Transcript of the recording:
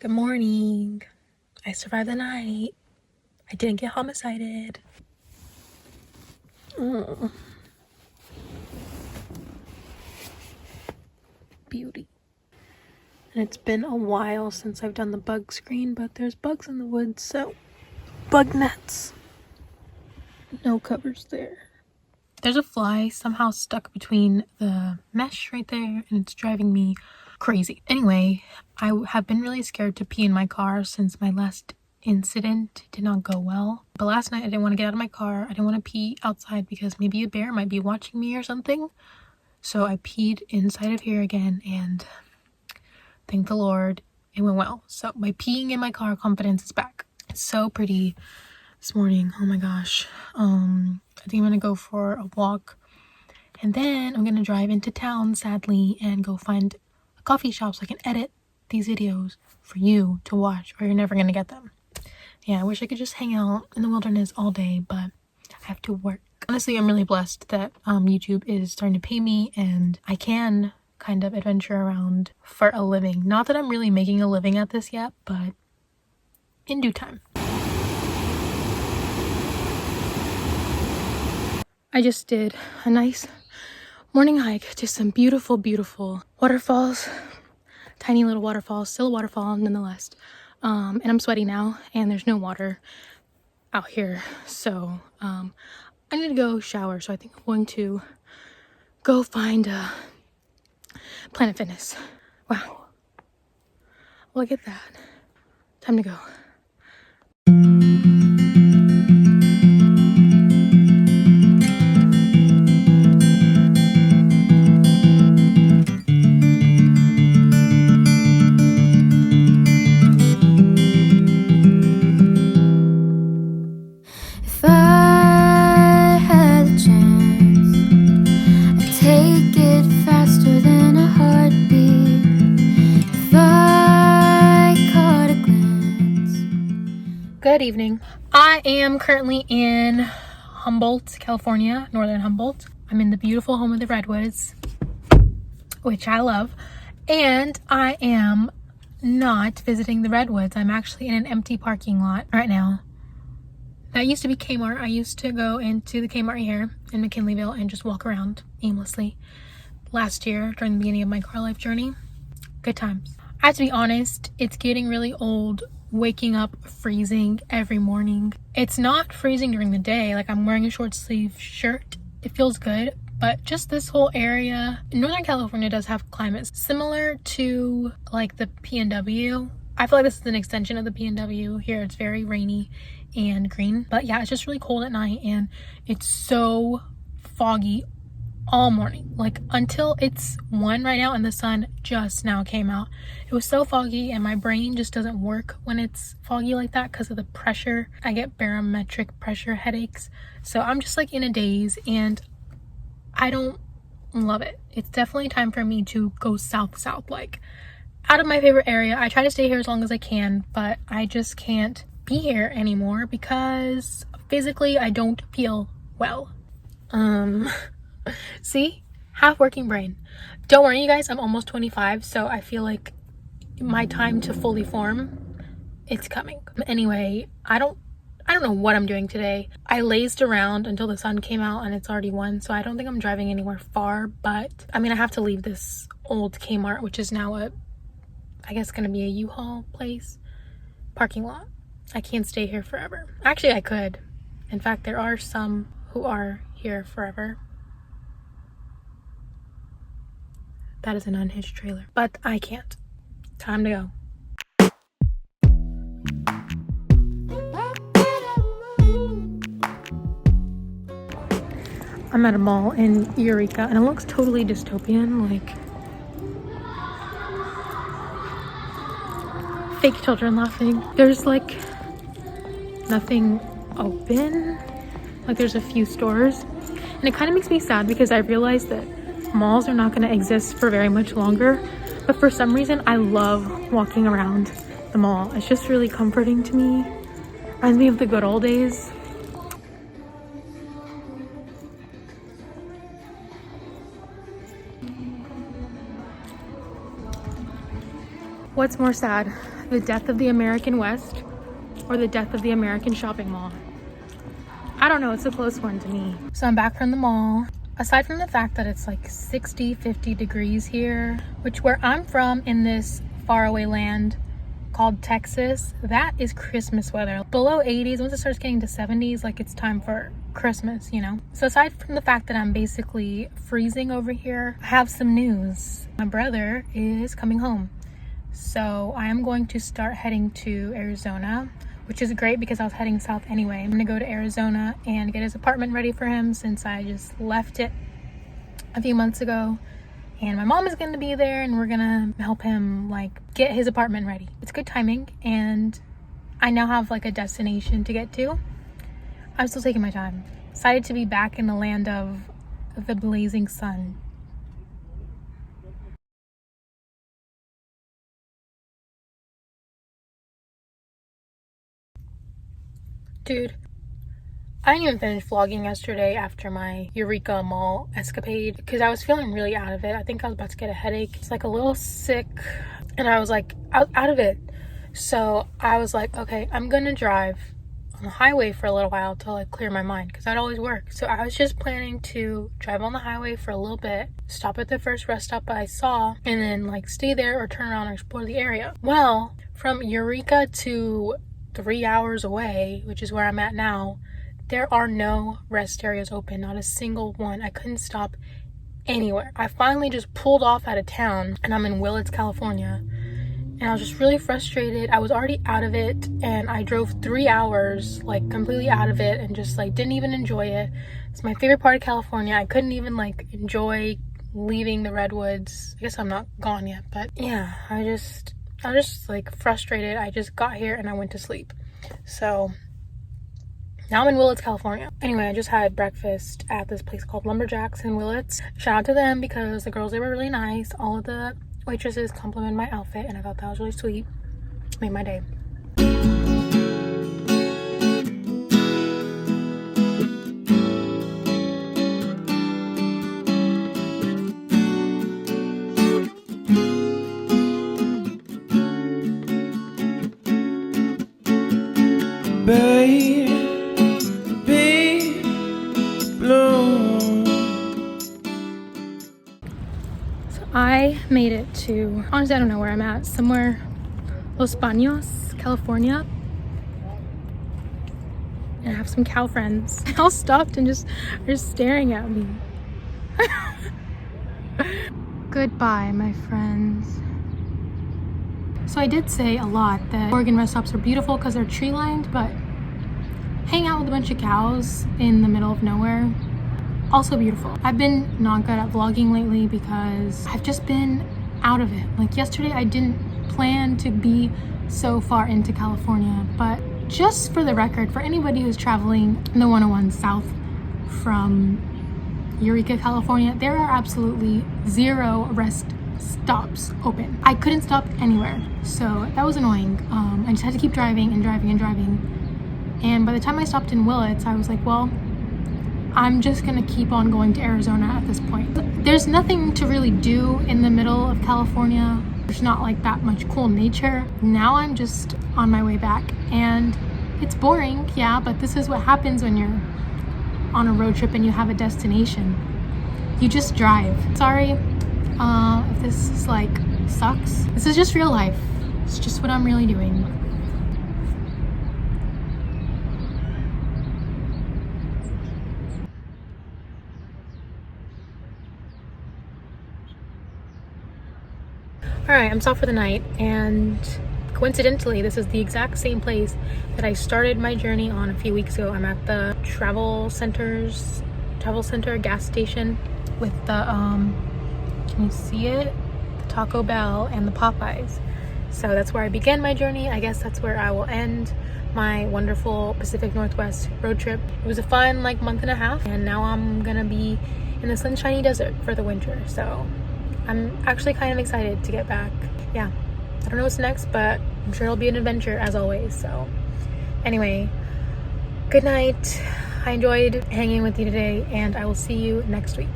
Good morning. I survived the night. I didn't get homicided. Beauty. And it's been a while since I've done the bug screen, but there's bugs in the woods, so bug nets. No covers there. There's a fly somehow stuck between the mesh right there, and it's driving me crazy. Anyway, I have been really scared to pee in my car since my last incident did not go well. But last night I didn't want to get out of my car. I didn't want to pee outside because maybe a bear might be watching me or something. So I peed inside of here again, and thank the Lord it went well. So my peeing in my car confidence is back. It's so pretty this morning. Oh my gosh. I think I'm gonna go for a walk, and then I'm gonna drive into town, sadly, and go find a coffee shop so I can edit these videos for you to watch, or you're never gonna get them. Yeah, I wish I could just hang out in the wilderness all day, but I have to work. Honestly, I'm really blessed that YouTube is starting to pay me and I can kind of adventure around for a living. Not that I'm really making a living at this yet, but in due time. I just did a nice morning hike to some beautiful, beautiful waterfalls. Tiny little waterfalls, still a waterfall nonetheless. And I'm sweaty now, and there's no water out here. So I need to go shower. So I think I'm going to go find Planet Fitness. Wow. Look at that. Time to go. If I had a chance, I'd take it faster than a heartbeat. If I caught a glance. Good evening. I am currently in Humboldt, California, northern Humboldt. I'm in the beautiful home of the redwoods, which I love. And I am not visiting the redwoods. I'm actually in an empty parking lot right now. That used to be Kmart. I used to go into the Kmart here in McKinleyville and just walk around aimlessly. Last year, during the beginning of my car life journey, good times. I have to be honest, it's getting really old waking up freezing every morning. It's not freezing during the day. Like, I'm wearing a short sleeve shirt. It feels good, but just this whole area, Northern California does have climates similar to like the PNW. I feel like this is an extension of the PNW. Here it's very rainy and green, but yeah, it's just really cold at night, and it's so foggy all morning, like until it's 1 right now, and the sun just now came out. It was so foggy, and my brain just doesn't work when it's foggy like that because of the pressure. I get barometric pressure headaches, so I'm just like in a daze, and I don't love it. It's definitely time for me to go south, like out of my favorite area. I try to stay here as long as I can, but I just can't be here anymore because physically I don't feel well. See, half working brain. Don't worry, you guys, I'm almost 25, so I feel like my time to fully form, it's coming. Anyway, I don't know what I'm doing today. I lazed around until the sun came out, and it's already 1, so I don't think I'm driving anywhere far, but I mean, I have to leave this old Kmart, which is now I guess gonna be a U-Haul place, parking lot. I can't stay here forever. Actually, I could. In fact, there are some who are here forever. That is an unhinged trailer, but I can't. Time to go. I'm at a mall in Eureka, and it looks totally dystopian, like fake children laughing. There's like nothing open. Like, there's a few stores, and it kind of makes me sad because I realized that malls are not going to exist for very much longer, but for some reason I love walking around the mall. It's just really comforting to me. Reminds me of the good old days. What's more sad The death of the American West or the death of the American shopping mall? I don't know, it's a close one to me. So I'm back from the mall. Aside from the fact that it's like 60, 50 degrees here, which where I'm from in this faraway land called Texas, that is Christmas weather. Below 80s, once it starts getting to 70s, like it's time for Christmas, you know? So aside from the fact that I'm basically freezing over here, I have some news. My brother is coming home. So I am going to start heading to Arizona, which is great because I was heading south anyway. I'm gonna go to Arizona and get his apartment ready for him since I just left it a few months ago. And my mom is gonna be there and we're gonna help him like get his apartment ready. It's good timing and I now have like a destination to get to. I'm still taking my time. Excited to be back in the land of the blazing sun. Dude, I didn't even finish vlogging yesterday after my Eureka Mall escapade because I was feeling really out of it. I think I was about to get a headache. It's like a little sick and I was like out of it. So I was like, okay, I'm gonna drive on the highway for a little while to like clear my mind because that always works. So I was just planning to drive on the highway for a little bit, stop at the first rest stop I saw, and then like stay there or turn around and explore the area. Well, from Eureka to 3 hours away, which is where I'm at now, there are no rest areas open, not a single one. I couldn't stop anywhere. I finally just pulled off out of town and I'm in Willits, California. And I was just really frustrated. I was already out of it and I drove 3 hours like completely out of it and just like didn't even enjoy it. It's my favorite part of California. I couldn't even like enjoy leaving the redwoods. I guess I'm not gone yet, but yeah, I was just like frustrated. I just got here and I went to sleep. So now I'm in Willits, California. Anyway, I just had breakfast at this place called Lumberjacks in Willits. Shout out to them because the girls, they were really nice. All of the waitresses complimented my outfit and I thought that was really sweet. Made my day. Baby blue. So I made it to, honestly, I don't know where I'm at. Somewhere, Los Baños, California. And I have some cow friends. They all stopped and just are staring at me. Goodbye, my friends. So I did say a lot that Oregon rest stops are beautiful because they're tree lined, but hang out with a bunch of cows in the middle of nowhere, also beautiful. I've been not good at vlogging lately because I've just been out of it. Like yesterday, I didn't plan to be so far into California, but just for the record, for anybody who's traveling the 101 south from Eureka, California, there are absolutely 0 rest stops open. I couldn't stop anywhere, so that was annoying. I just had to keep driving and driving and driving. And by the time I stopped in Willits, I was like, well, I'm just gonna keep on going to Arizona at this point. There's nothing to really do in the middle of California. There's not like that much cool nature. Now I'm just on my way back and it's boring, yeah, but this is what happens when you're on a road trip and you have a destination. You just drive. Sorry if this is like sucks. This is just real life. It's just what I'm really doing. Alright, I'm stopped for the night and coincidentally this is the exact same place that I started my journey on a few weeks ago. I'm at the travel center gas station with the can you see it? The Taco Bell and the Popeyes. So that's where I began my journey. I guess that's where I will end my wonderful Pacific Northwest road trip. It was a fun like month and a half and now I'm gonna be in the sunshiny desert for the winter. So I'm actually kind of excited to get back. Yeah, I don't know what's next, but I'm sure it'll be an adventure as always. So anyway, good night. I enjoyed hanging with you today and I will see you next week.